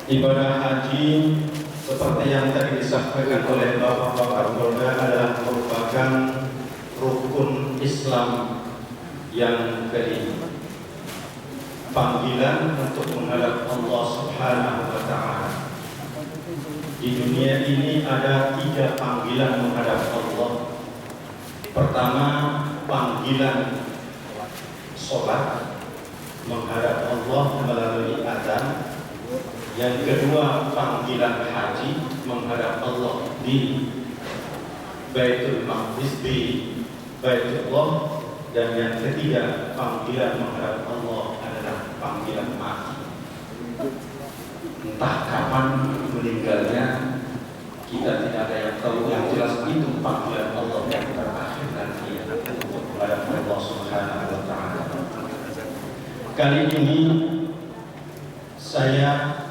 Ibadah haji seperti yang tadi disampaikan oleh Bapak-Bapak Kapolda adalah merupakan rukun Islam yang kelima. Panggilan untuk menghadap Allah Subhanahu wa Ta'ala. Di dunia ini ada 3 panggilan menghadap Allah. Pertama, panggilan sholat menghadap Allah melalui azan. Yang kedua, panggilan haji menghadap Allah di Baitul Maqdis, di Baitullah. Dan yang ketiga, panggilan menghadap Allah adalah panggilan mati. Entah kapan meninggalnya, kita tidak ada yang tahu. Yang jelas itu panggilan Allah yang terakhir nanti untuk menghadap Allah Subhanahu wa Ta'ala. Kali ini saya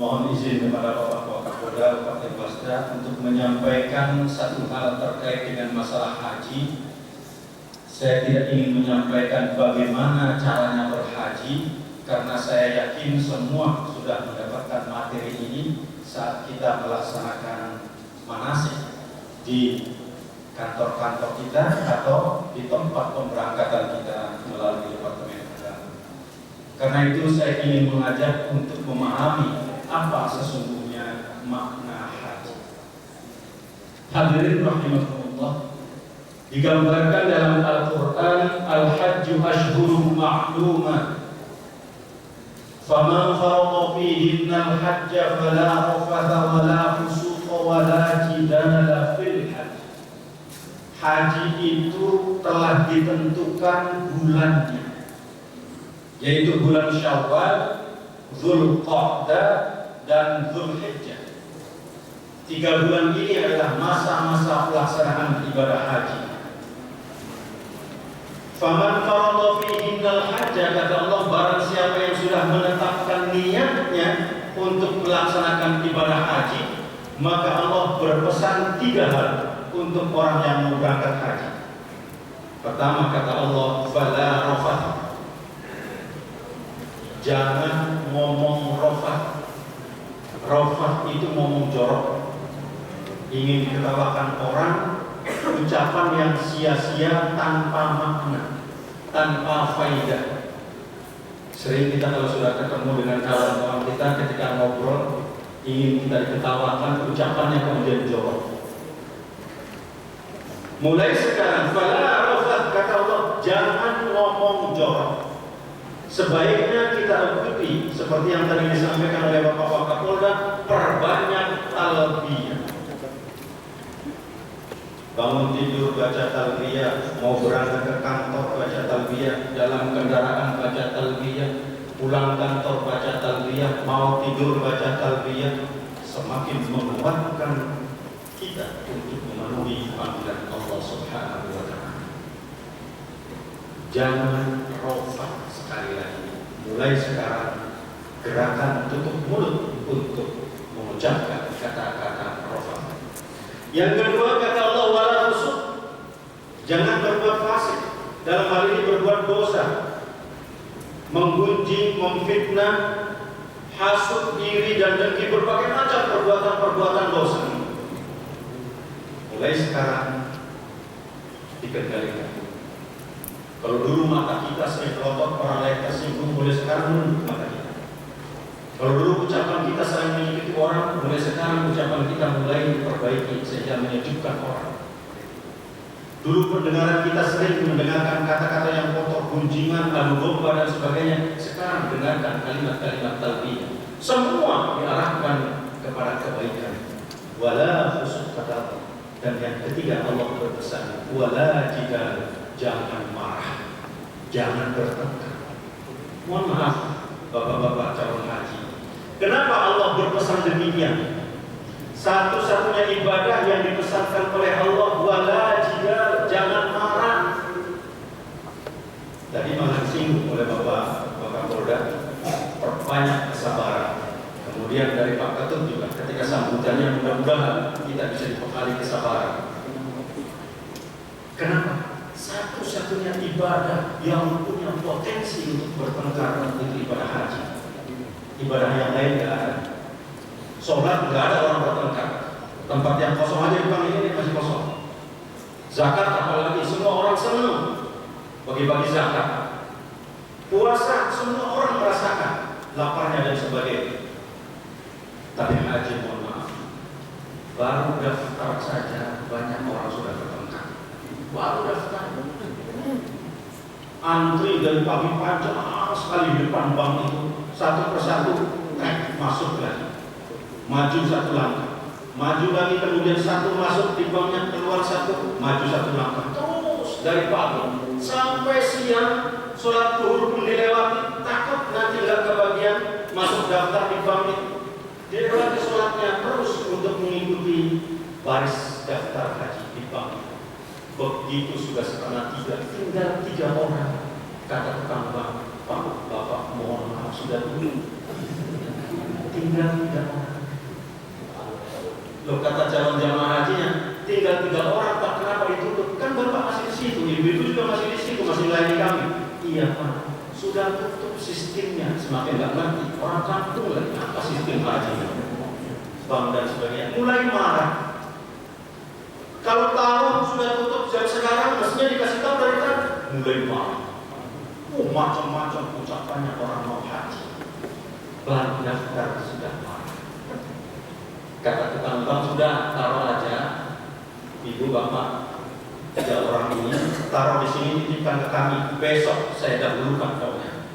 mohon izin kepada Bapak Kapolda, Pak Irwasda untuk menyampaikan satu hal terkait dengan masalah haji. Saya tidak ingin menyampaikan bagaimana caranya berhaji, karena saya yakin semua sudah mendapatkan materi ini saat kita melaksanakan manasik di kantor-kantor kita atau di tempat pemberangkatan kita melalui Departemen Agama. Karena itu saya ingin mengajak untuk memahami apa sesungguhnya makna haji. Hadirin rahimakumullah, digambarkan dalam Al-Quran, Al-Hajju Ashhurun Ma'lumat, faman farada fihinna al-hajja fala rafatha wala fusuqa wala jidala fil hajj. Haji itu telah ditentukan bulannya, yaitu bulan Syawal, Dzulqa'dah dan Dzulhijjah. 3 bulan ini adalah masa-masa pelaksanaan ibadah haji. Faman farada fihinnal hajja, kata Allah, barang siapa yang sudah menetapkan niatnya untuk melaksanakan ibadah haji, maka Allah berpesan 3 hal untuk orang yang mau berangkat haji. Pertama, kata Allah, fala rafath, jangan ngomong rafath. Rafath itu ngomong jorok, ingin diketawakan orang, ucapan yang sia-sia, tanpa makna, tanpa faidah. Sering kita kalau sudah ketemu dengan kawan-kawan kita, ketika ngobrol ingin kita diketawakan, ucapannya kemudian jorok. Mulai sekarang, fala rafath, kata Allah, jangan ngomong jorok. Sebaiknya kita ikuti seperti yang tadi disampaikan oleh Bapak Kapolda, perbanyak talbiyah. Bangun tidur baca talbiyah, mau berangkat ke kantor baca talbiyah, dalam kendaraan baca talbiyah, pulang kantor baca talbiyah, mau tidur baca talbiyah. Semakin menguatkan kita untuk memenuhi panggilan Allah Subhanahu wa Ta'ala. Jangan rafath. Sekali lagi, mulai sekarang gerakan tutup mulut untuk mengucapkan kata-kata rafath. Yang kedua, kata Allah, wala fusuq, jangan berbuat fasik. Dalam hal ini berbuat dosa, menggunjing, memfitnah, hasud, iri dan dengki, berbagai macam perbuatan-perbuatan dosa. Mulai sekarang dikendalikan. Kalau dulu mata kita sering melotot, orang lain tersinggung, mulai sekarang menunduk mata kita. Kalau dulu ucapan kita sering menyakiti orang, mulai sekarang ucapan kita mulai diperbaiki sehingga menyejukkan orang. Dulu pendengaran kita sering mendengarkan kata-kata yang kotor, gunjingan, adu domba dan sebagainya. Sekarang dengarkan kalimat-kalimat talbiyah. Semua diarahkan kepada kebaikan. Wala fusuq, kata Allah. Dan yang ketiga, Allah berpesan, wala jidal, jangan marah, jangan bertengkar. Mohon maaf, bapak-bapak calon haji, kenapa Allah berpesan demikian? Satu-satunya ibadah yang dipesankan oleh Allah, wala jidal, jangan marah. Tadi malah singgung oleh Bapak Kapolda, perbanyak kesabaran. Kemudian dari Pak Ketut juga, ketika sambutannya, mudah-mudahan kita bisa dibekali kesabaran. Kenapa? Satu-satunya ibadah yang punya potensi untuk bertengkar itu ibadah haji. Ibadah yang lain tidak ada. Sholat nggak ada orang bertengkar. Tempat yang kosong aja di Bang ini masih kosong. Zakat apalagi semua orang senang bagi-bagi zakat. Puasa semua orang merasakan laparnya dan sebagainya. Tapi haji mohon maaf, baru daftar saja banyak orang sudah bertengkar. Baru daftar, antri dari pagi panjang sekali di depan bank itu, satu persatu masuk lagi, maju satu langkah, maju lagi, kemudian satu masuk di banknya, keluar satu, maju satu langkah, terus dari pagi sampai siang. Sholat zuhur pun dilewati, takut nanti nggak kebagian masuk daftar di bank itu. Dilewati sholatnya terus untuk mengikuti baris daftar haji di bank. Begitu sudah setengah 3, tinggal 3 orang. Kata tukang bank, Pak, Bapak mohon maaf sudah dulu. Tinggal 3 orang. Loh, kata calon jamaah hajinya, tinggal 3 orang, Pak, kenapa ditutup? Kan Bapak masih di situ, ibu itu juga masih di situ, masih melayani kami. Iya Pak, sudah tutup sistemnya. Semakin nggak ngerti, orang kampung lagi apa sistem haji, bank dan sebagainya. Mulai marah. Kalau tahu sudah tutup jam sekarang, mestinya dikasih tahu dari tadi. Mulai marah. Macam-macam ucapannya orang mau haji. Baru daftar sudah marah. Kata tukang bank, sudah taruh aja, ibu bapak. 3 orang ini taruh di sini, titipkan ke kami. Besok saya dahulukan kaunya.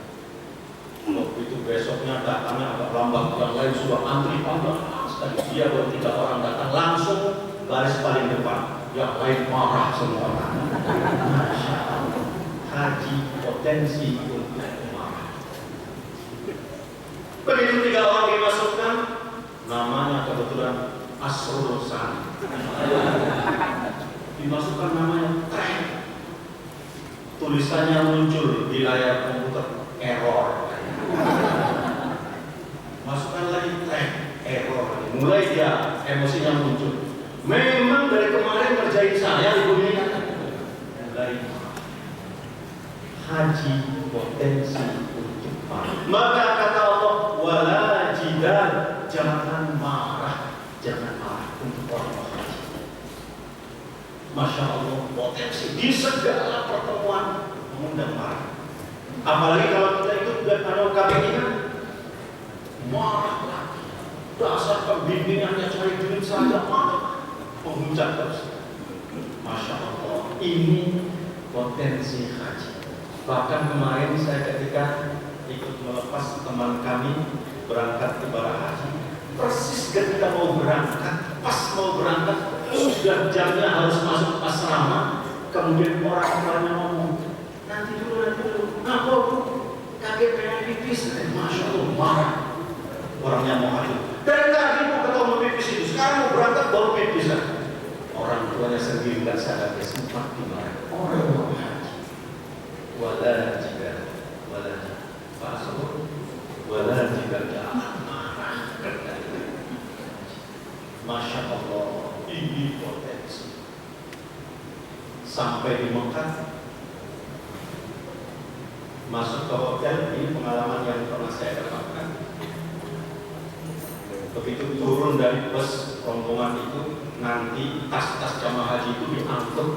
Waktu itu besoknya datangnya agak lambat, yang lain sudah antri panjang sekali. Dia baru 3 orang datang langsung baris paling depan. Yang lain marah semua. Haji potensi untuk marah. Begitu 3 orang dimasukkan, namanya kebetulan Asrul Sani. Dimasukkan namanya tren, tulisannya muncul di layar komputer, error. Masukkan lagi tren, error. Mulai dia emosinya muncul. Memang dari kemarin ngerjain saya ibu ini. Mulai haji potensi untuk marah. Maka kata Allah, wala jidal, jangan marah, jangan marah untuk orang haji. Masya Allah, potensi di segala pertemuan mengundang marah. Apalagi kalau kita ikut kalau KPI kan marah lagi. Dasar pembimbingannya cari duit saja, marah, menghujat terus. Masya Allah, ini potensi haji. Bahkan kemarin saya ketika ikut melepas teman kami berangkat ke Barah Haji, persis ketika mau berangkat, pas mau berangkat sudah jamnya harus masuk asrama, kemudian orang-orangnya ngomong, nanti dulu, ngapa bu, kakek pengen pipis. Masya Allah, marah orangnya mau haji. Dari tadi bu ketemu mau pipis itu, sekarang mau berangkat baru pipis kan. Orang tuanya sendiri nggak sadar, dia sempat dimarahi. Orang mau haji, wala jika, wala jika jangan marah. Masya Allah, ini potensi. Sampai di Mekah, masuk ke hotel, ini pengalaman yang pernah saya dapatkan. Begitu turun dari bus rombongan itu, nanti tas-tas jamaah haji itu diangkut,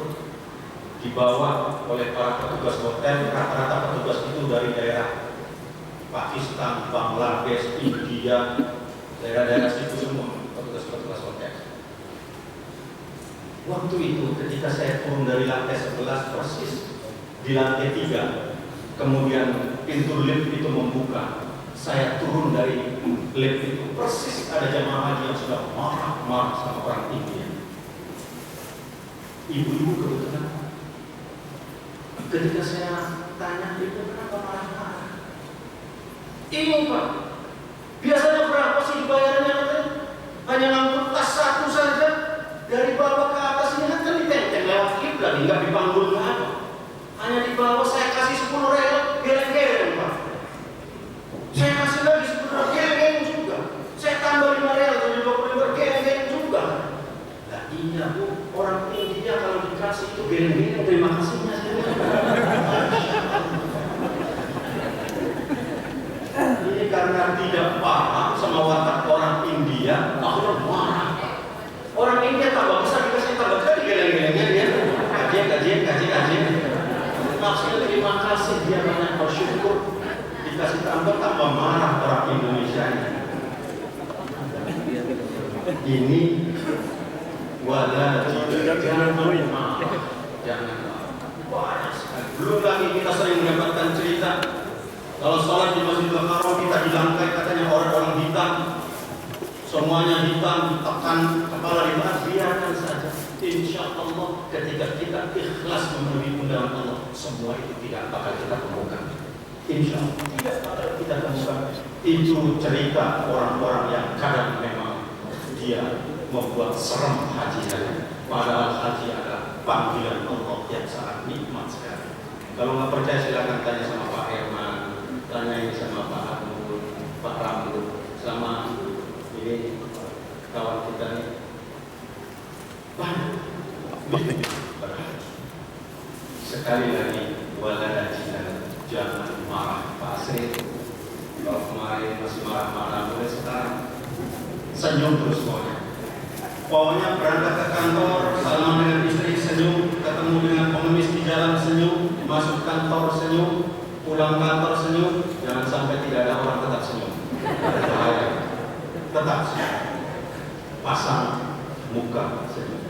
dibawa oleh para petugas hotel. Rata-rata petugas itu dari daerah Pakistan, Bangladesh, India, daerah-daerah situ semua, petugas-petugas hotel. Waktu itu ketika saya turun dari lantai 11 persis di lantai 3, kemudian pintu lift itu membuka, saya turun dari lift itu, persis ada jamaah haji yang sudah marah-marah sama orang India. Ibu-ibu kebetulan. Ketika saya tanya, ibu kenapa marah-marah? Ini Pak, biasanya berapa sih dibayarnya? Hanya ngangkut tas satu saja, dari bawah ke atas ini kan ditenteng lewat lift lagi, nggak dipanggul nggak apa. Hanya di bawah saya kasih 10 rel, geleng-geleng Pak. Saya kasih lagi 10 rel, geleng-geleng juga. Saya tambah 5 rel, jadi 25 geleng-geleng juga. Nah iya Bu, orang India kalau dikasih itu geleng-geleng, terima kasihnya. Ini karena tidak paham sama watak orang India, terima kasih, dia banyak bersyukur. Dikasih tambah marah orang Indonesia ini. Wala jangan banyak sekali. Belum lagi kita sering mendapatkan cerita kalau sholat di Masjidil Haram kita dilangkai katanya orang-orang hitam, semuanya hitam, tekan kepala di bawah, biarkan saja. Insya Allah ketika kita ikhlas memenuhi undangan Allah, semua itu tidak bakal kita temukan. Insya Allah tidak bakal kita temukan. Itu cerita orang-orang yang kadang memang dia membuat serem haji saja. Padahal haji adalah panggilan Allah yang sangat nikmat sekali. Kalau nggak percaya silakan tanya sama Pak Herman, tanyain sama Pak Abdul, Pak Rambu, sama ini kawan kita nih. Banyak. Sekali lagi, wala jangan marah Pak Asri. Kalau kemarin masih marah-marah, mulai sekarang senyum terus semuanya. Pokoknya berangkat ke kantor, salaman dengan istri senyum, ketemu dengan pengemis di jalan senyum, masuk kantor senyum, pulang kantor senyum, jangan sampai tidak ada orang tetap senyum. Tetap senyum, pasang muka senyum.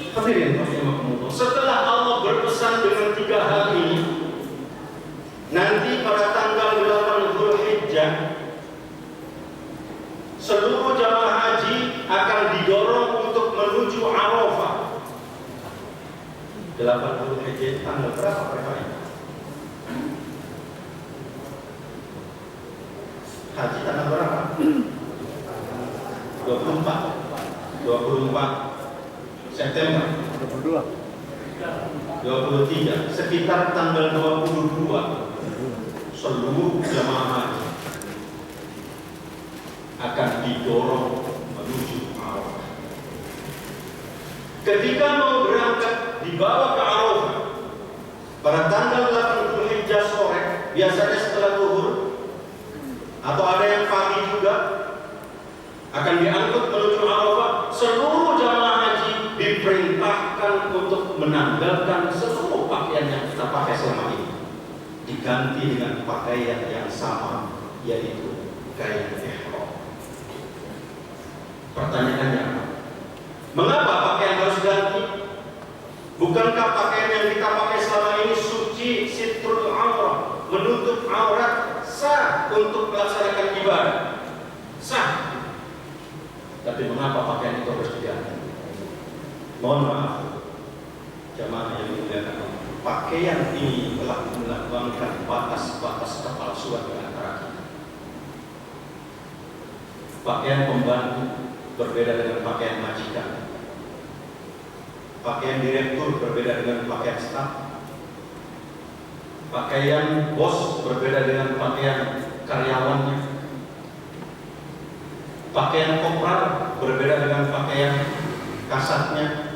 Hadirin rahimakumullah. Setelah Allah berpesan dengan 3 hal ini, nanti pada tanggal 8 Zulhijjah seluruh jamaah haji akan didorong untuk menuju Arafah. 8 Zulhijjah tanggal berapa Pak? Haji tanggal berapa? 24 September 23, sekitar tanggal 22 seluruh jamaah haji akan didorong menuju Arafah. Ketika mau berangkat dibawa ke Arafah pada tanggal 8 Zulhijjah sore, biasanya setelah zuhur atau ada yang pagi juga akan diangkut menuju Arafah. Seluruh jamaah haji diperintahkan untuk menanggalkan seluruh pakaian yang kita pakai selama ini, diganti dengan pakaian yang sama, yaitu kain ihram. Pertanyaannya, mengapa pakaian harus ganti? Bukankah pakaian yang kita pakai selama ini suci, sitrul aurat, menutup aurat, sah untuk melaksanakan ibadah? Sah. Tapi mengapa pakaian itu harus diganti? Mohon maaf, jamaah yang dimuliakan Allah, pakaian ini telah melambangkan batas-batas kepalsuan di antara kita. Pakaian pembantu berbeda dengan pakaian majikan. Pakaian direktur berbeda dengan pakaian staf. Pakaian bos berbeda dengan pakaian karyawannya. Pakaian kopral berbeda dengan pakaian kasatnya,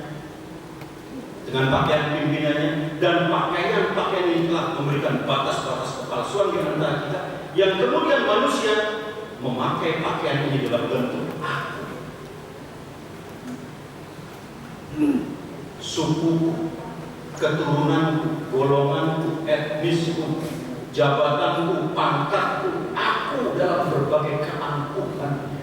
dengan pakaian pimpinannya, dan pakaian ini telah memberikan batas-batas kepalsuan di antara kita, yang kemudian manusia memakai pakaian ini dalam bentuk aku, suku, keturunanku, golonganku, etnisku, jabatanku, pangkatku, aku dalam berbagai keangkuhan.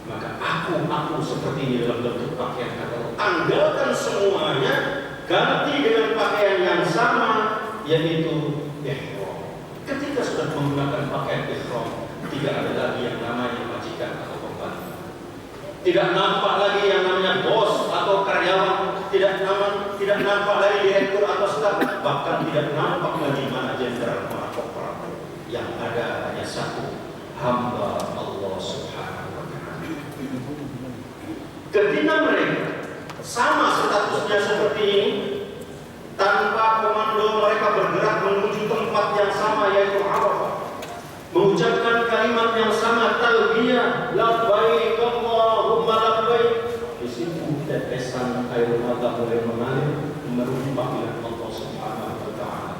Maka aku seperti ini dalam bentuk pakaian kata, tanggalkan semuanya, ganti dengan pakaian yang sama, yaitu ihram. Ketika sudah menggunakan pakaian ihram, tidak ada lagi yang namanya majikan atau pembantu, tidak nampak lagi yang namanya bos atau karyawan, tidak nampak lagi direktur atau staf, bahkan tidak nampak lagi mana jenderal, mana kopral. Yang ada hanya satu, hamba Allah Subhanahu wa Ta'ala. Ketika mereka sama statusnya seperti ini, tanpa komando mereka bergerak menuju tempat yang sama, yaitu Arafah, mengucapkan kalimat yang sama, talbiyah, labbaik Allahumma labbaik. Di situ tetesan air mata mulai mengalir memenuhi panggilan Allah Subhanahu wa Ta'ala.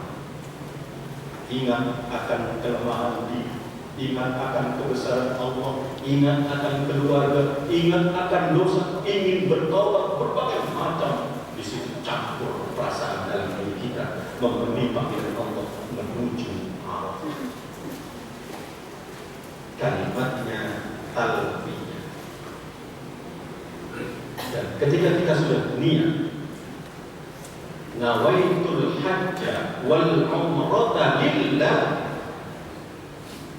Ingat akan kelemahan diri, ingat akan kebesaran Allah, ingat akan keluarga, ingat akan dosa, ingin bertobat, berbagai macam. Di situ campur mengatur perasaan dalam diri kita, memenuhi panggilan Allah menuju Allah. Kalimatnya talbiyah. Dan ketika kita sudah niat nawaitul hajja wal umrata lillah,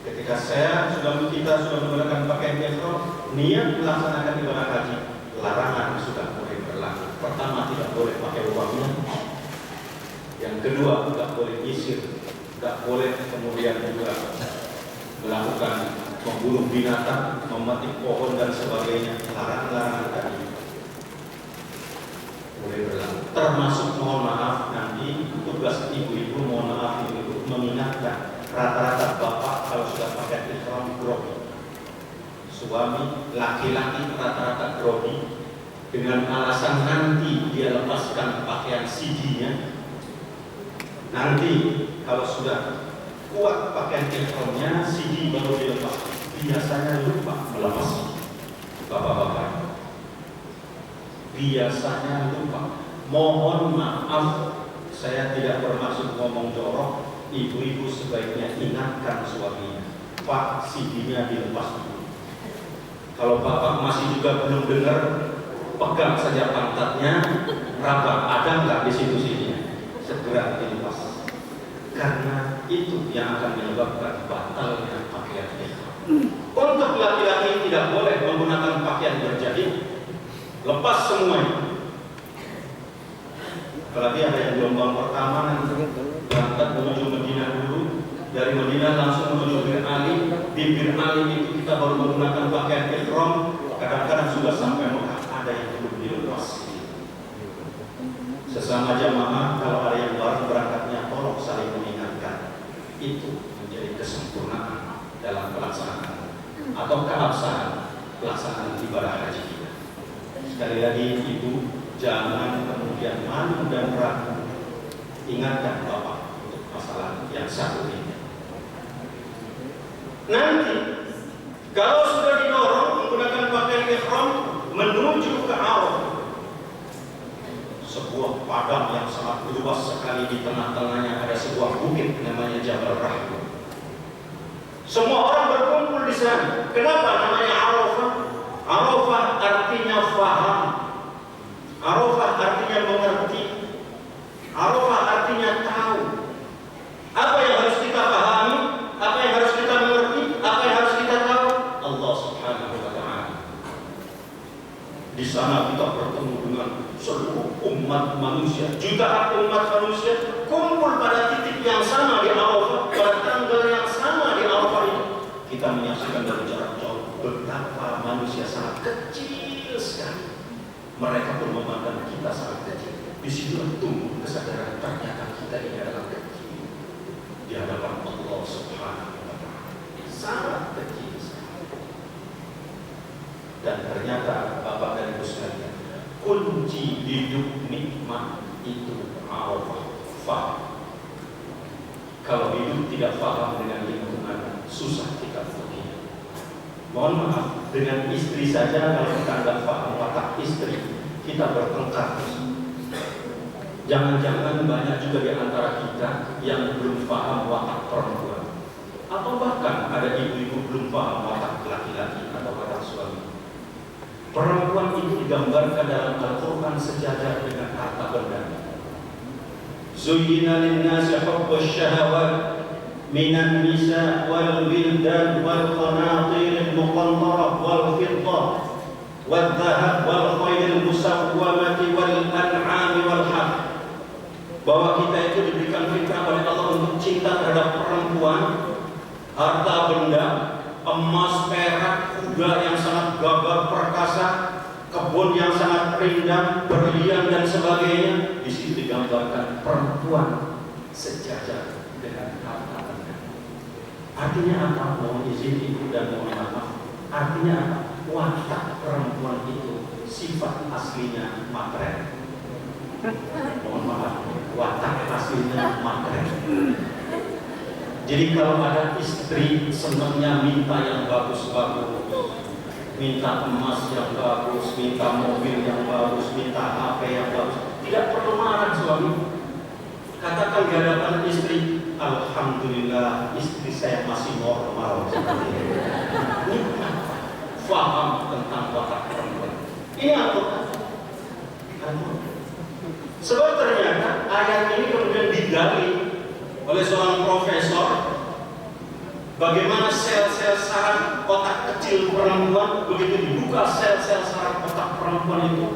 ketika kita sudah menggunakan pakaian ihram, niat melaksanakan ibadah haji, larangan sudah mulai berlaku. Pertama, tidak boleh pakai uangnya. Yang kedua, tidak boleh isir, tidak boleh kemudian juga melakukan membunuh binatang, memetik pohon dan sebagainya. Larangan tadi boleh berlaku. Termasuk, mohon maaf, nanti tugas ibu-ibu, mohon maaf ibu-ibu, mengingatkan rata-rata bapak kalau sudah pakai ihram grogi. Suami laki-laki rata-rata grogi dengan alasan nanti dia lepaskan pakaian CD-nya. Nanti kalau sudah kuat pakaian ihramnya, CD baru dilepas. Biasanya lupa melepas. Bapak-bapak, biasanya lupa. Mohon maaf, saya tidak bermaksud ngomong jorok. Ibu-ibu sebaiknya ingatkan suaminya, Pak, CD-nya dilepas dulu. Kalau bapak masih juga belum dengar, pegang saja pantatnya, raba, ada nggak di situ CD-nya? Segera dilepas. Karena itu yang akan menyebabkan batalnya pakaian ihram. Untuk laki-laki tidak boleh menggunakan pakaian berjahit, lepas semuanya. Apalagi ada yang gelombang pertama nanti berangkat menuju Madinah dulu, dari Madinah langsung menuju Bir Ali. Di Bir Ali itu kita baru menggunakan pakaian ihram, kadang-kadang sudah sampai Mekah, ada yang belum dilepas. Sesama jamaah, kalau ada yang baru berangkatnya, tolong saling mengingatkan. Itu menjadi kesempurnaan dalam pelaksanaan atau keabsahan pelaksanaan ibadah haji kita. Sekali lagi, ibu, jangan kemudian malu dan ragu. Ingatkan bapak untuk masalah yang satu ini. Nanti kalau sudah didorong menggunakan pakaian ihram menuju ke Arafah, sebuah padang yang sangat luas sekali, di tengah-tengahnya ada sebuah bukit namanya Jabal Rahmah. Semua orang berkumpul di sana. Kenapa namanya Arafah? Arafah artinya faham. Arafah artinya mengerti. Arafah artinya tahu. Apa yang harus kita pahami? Apa yang harus kita mengerti? Apa yang harus kita tahu? Allah Subhanahu wa Ta'ala. Di sana kita bertemu dengan seluruh umat manusia, jutaan umat manusia kumpul pada titik yang sama di Arafah, pada tanggal yang sama di Arafah itu. Kita menyaksikan dari jarak jauh betapa manusia sangat kecil sekali. Mereka pun memandang kita sangat kecil. Di situ tumbuh kesadaran, ternyata kita ini adalah kecil di hadapan Allah Subhanahu wa Ta'ala. Sangat kecil sekali. Dan ternyata Bapak dan Ibu sekalian, kunci hidup nikmat itu Arafah, faham. Kalau hidup tidak faham dengan lingkungan, susah kita begini. Mohon maaf, dengan istri saja kalau kita tidak faham watak istri, kita bertengkar. Jangan-jangan banyak juga di antara kita yang belum paham watak perempuan, atau bahkan ada ibu-ibu belum paham watak laki-laki atau watak suami. Perempuan itu digambarkan dalam Al-Quran sejajar dengan harta benda. Zuyyina lin-nasi hubbus syahawat minan nisa wal wildan wal qanatir al-muqantarah wal fiddah wal dhahab wal khayl musawwamati wal an'ami wal harth. Bahwa kita itu diberikan fitrah oleh Allah untuk cinta terhadap perempuan, harta benda, emas, perak, kuda yang sangat gagah perkasa, kebun yang sangat rindang, berlian dan sebagainya. Di situ digambarkan perempuan sejajar dengan harta benda. Artinya apa? Mohon izin ibu dan mohon maaf. Artinya apa? Watak perempuan itu sifat aslinya material. Mohon maaf, watak aslinya material. Jadi kalau ada istri senangnya minta yang bagus-bagus, minta emas yang bagus, minta mobil yang bagus, minta HP yang bagus, Tidak perlu marah suami. Katakan di hadapan istri, alhamdulillah istri saya masih normal seperti ini. Faham tentang watak perempuan. Ini Al-Quran. Sebab ternyata ayat ini kemudian digali oleh seorang profesor, bagaimana sel-sel saraf otak kecil perempuan, begitu dibuka sel-sel saraf otak perempuan itu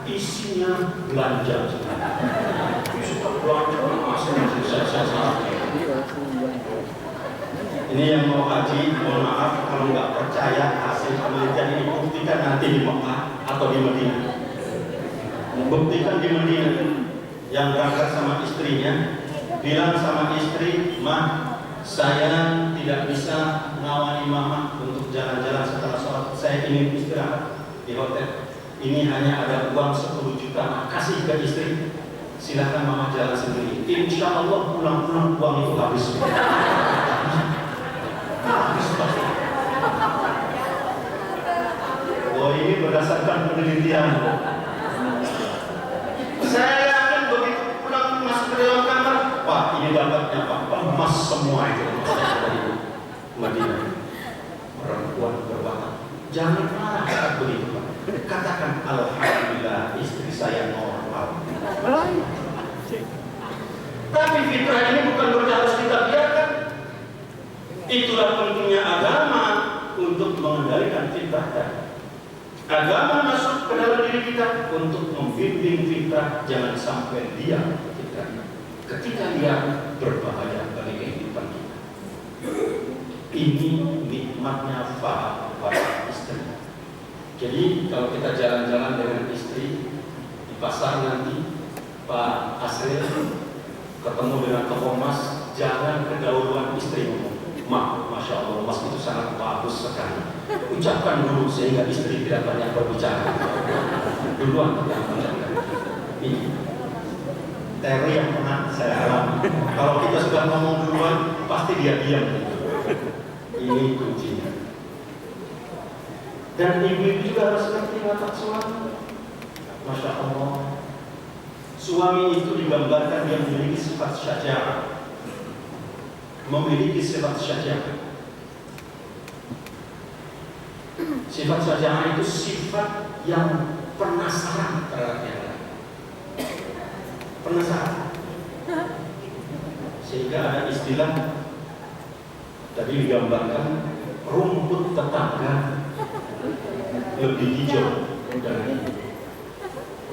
isinya belanja. Suka belanja masuk sel-sel saraf. Ini yang mau haji, mohon maaf kalau nggak percaya hasil penelitian ini, buktikan nanti di Mekah atau di Madinah. Buktikan di Madinah, yang berangkat sama istrinya bilang sama istri, "Mah, saya tidak bisa ngawani mama untuk jalan-jalan setelah sholat. Saya ingin istirahat di hotel. Ini hanya ada uang 10 juta, Mah, kasih ke istri. Silakan mama jalan sendiri. Insya Allah pulang-pulang uang itu habis." Oh, ini berdasarkan penelitian. Saya yakin begitu pulang masuk ke dalam kamar, Pak, ini dapatnya Pak, emas semua itu dari Madinah. Perempuan berwatak. Jangan marah saat begitu, Pak. Katakan alhamdulillah istri saya normal. Tapi fitrah ini bukan berarti harus kita biarkan. Itulah pentingnya agama untuk mengendalikan fitrah tadi. Agama masuk ke dalam diri kita untuk membimbing fitrah, jangan sampai dia fitrah. Ketika dia berbahaya bagi kehidupan kita. Ini nikmatnya faham pada istri. Jadi kalau kita jalan-jalan dengan istri di pasar nanti, Pak Asril ketemu dengan toko emas, jangan kedahuluan istri ngomong, "Mak, Masya Allah, emas itu sangat bagus sekali." Ucapkan dulu sehingga istri tidak banyak berbicara. Duluan yang mengucapkan. Ini teori yang pernah saya alami. Kalau kita sudah ngomong duluan, pasti dia diam. Ini kuncinya. Dan ibu-ibu juga harus ngerti watak suami. Masya Allah. Suami itu digambarkan dia memiliki sifat syaja'ah. Memiliki sifat syaja'ah. Sifat syaja'ah itu sifat yang penasaran terhadap yang lain. Penasaran. Sehingga ada istilah tadi digambarkan rumput tetangga lebih hijau dari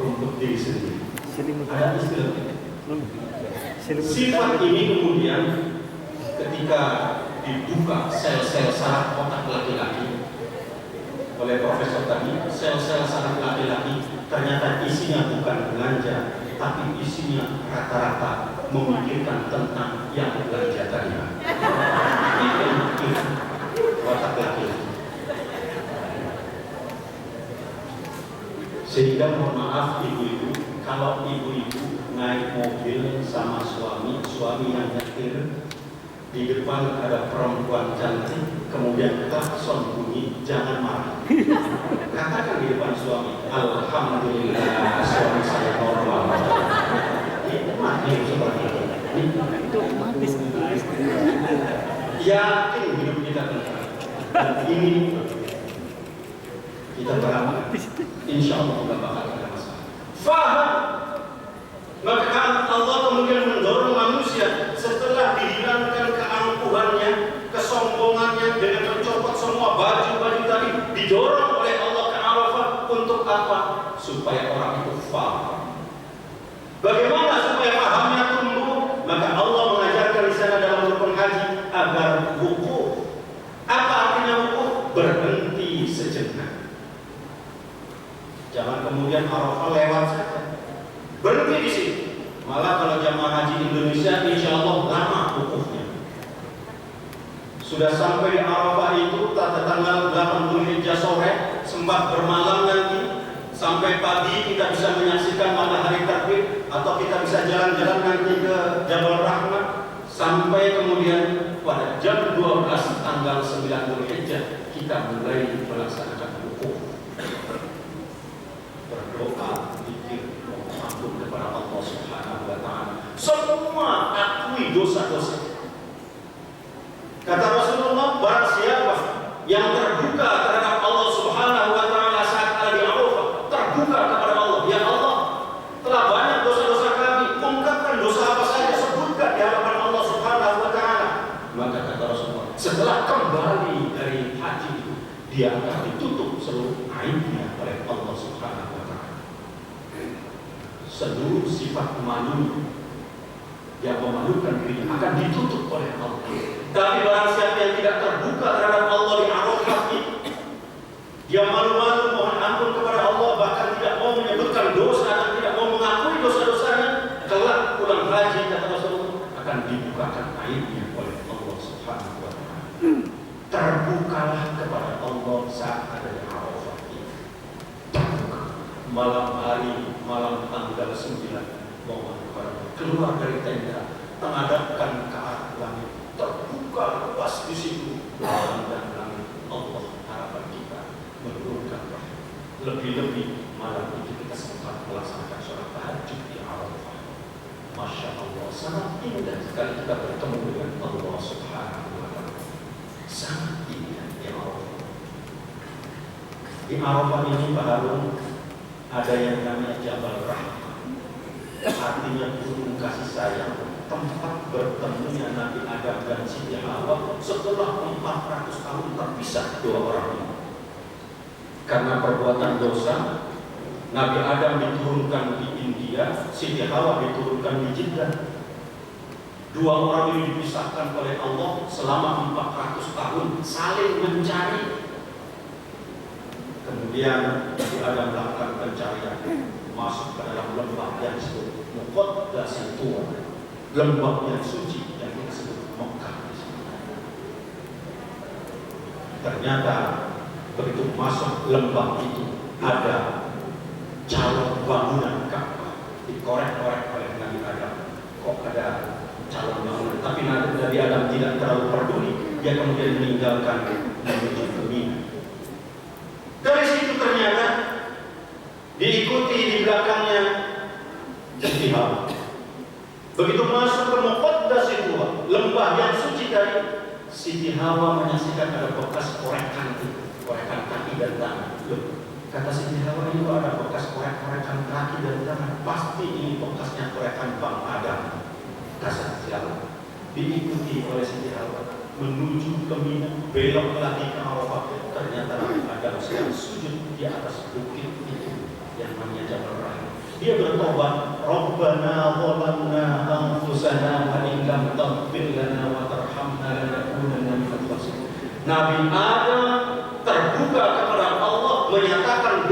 rumput diri sendiri. Ada istilah ini. Sifat ini kemudian ketika dibuka sel-sel saraf otak laki-laki oleh profesor tadi, sel-sel saraf laki-laki ternyata isinya bukan belanja, tapi isinya rata-rata memikirkan tentang yang belanja tadi. Itu otak laki-laki. Sehingga mohon maaf ibu-ibu, kalau ibu-ibu naik mobil sama suami yang nyetir, di depan ada perempuan cantik, kemudian klakson bunyi, jangan marah. Katakan di depan suami, alhamdulillah suami saya normal. Itu mati seperti itu. Yakin hidup kita tenang. Dan ini kita berharap, insya Allah tidak bakal ada masalah. Faham. Maka Allah kemudian mendorong manusia setelah dihilangkan keangkuhannya, kesombongannya dengan mencopot semua baju-baju tadi, didorong oleh Allah ke Arafah untuk apa? Supaya orang itu faham. Bagaimana supaya pahamnya tumbuh? Maka Allah mengajarkan di sana dalam rukun haji agar wukuf. Apa artinya wukuf? Berhenti sejenak. Jangan kemudian Arafah lewat saja. Berhenti di sini. Malah kalau jamaah haji Indonesia, insya Allah lama wukufnya. Sudah sampai di Arafah itu tanggal 8 Dzulhijjah sore, sempat bermalam nanti, sampai pagi kita bisa menyaksikan matahari terbit, atau kita bisa jalan-jalan nanti ke Jabal Rahmah, sampai kemudian pada jam 12 tanggal 9 Dzulhijjah kita mulai melaksanakan wukuf. Berdoa, zikir, ampun kepada mengampuni dosa-dosa. Kata Rasulullah, barang siapa yang terbuka terhadap Allah Subhanahu wa Ta'ala saat ada di Arafah, terbuka kepada Allah, ya Allah, telah banyak dosa-dosa kami, ungkapkan dosa apa saja, sebutkan di hadapan Allah Subhanahu wa Ta'ala. Maka kata Rasulullah, setelah kembali dari haji itu, dia akan ditutup seluruh aibnya oleh Allah Subhanahu wa Ta'ala. Seluruh sifat malu yang memalukan dirinya akan ditutup oleh Allah. Tapi barang siapa yang tidak terbuka terhadap Allah di Arafah ini, dia malu-malu mohon ampun kepada Allah, bahkan tidak mau menyebutkan dosa dan tidak mau mengakui dosa-dosanya, kelak pulang haji kata Rasulullah akan dibukakan aibnya oleh Allah Subhanahu wa Ta'ala. Terbukalah kepada Allah saat ada di Arafah ini. Terbuka malam hari, malam tanggal 9, mohon kepada Allah, keluar dari tenda, menghadapkan ke arah langit, terbuka luas di situ malam dan langit. Allah harapan kita menurunkan rahmat. Lebih-lebih malam itu kita sempat melaksanakan sholat tahajud di Arafah. Masya Allah, sangat indah sekali kita bertemu dengan Allah Subhanahu wa Ta'ala. Sangat indah di Arafah. Di Arafah ini Pak Harun ada yang namanya Jabal Rahmah, artinya gunung kasih sayang, tempat bertemunya Nabi Adam dan Siti Hawa setelah 400 tahun terpisah dua orang ini. Karena perbuatan dosa, Nabi Adam diturunkan di India, Siti Hawa diturunkan di Jeddah. Dua orang ini dipisahkan oleh Allah selama 400 tahun, saling mencari. Kemudian Nabi Adam melakukan pencarian, masuk ke dalam lembah yang disebut Muqaddas Tuwa, lembah yang suci yang kita sebut Mekah. Ternyata begitu masuk lembah itu ada calon bangunan Ka'bah, dikorek-korek oleh Nabi Adam. Kok ada calon bangunan? Tapi Nabi Adam tidak terlalu peduli. Dia kemudian meninggalkan menuju ke Mina. Dari situ ternyata diikuti di belakangnya Siti Hawa. Begitu masuk ke Muqaddas itu, lembah yang suci tadi, Siti Hawa menyaksikan ada bekas korekan kaki dan tangan. Loh, kata Siti Hawa, itu ada bekas korekan kaki dan tangan. Pasti ini bekasnya korekan Bang Adam. Kata Siti Hawa. Diikuti oleh Siti Hawa menuju ke Mina, belok lagi ke Arafah. Ternyata Nabi Adam sedang sujud di atas bukit itu yang namanya Jabal Rahmah. Dia bertobat, Rabbana zalamna anfusana wa in lam taghfir lana wa tarhamna lanakunanna minal khasirin. Nabi Adam terbuka kepada Allah, menyatakan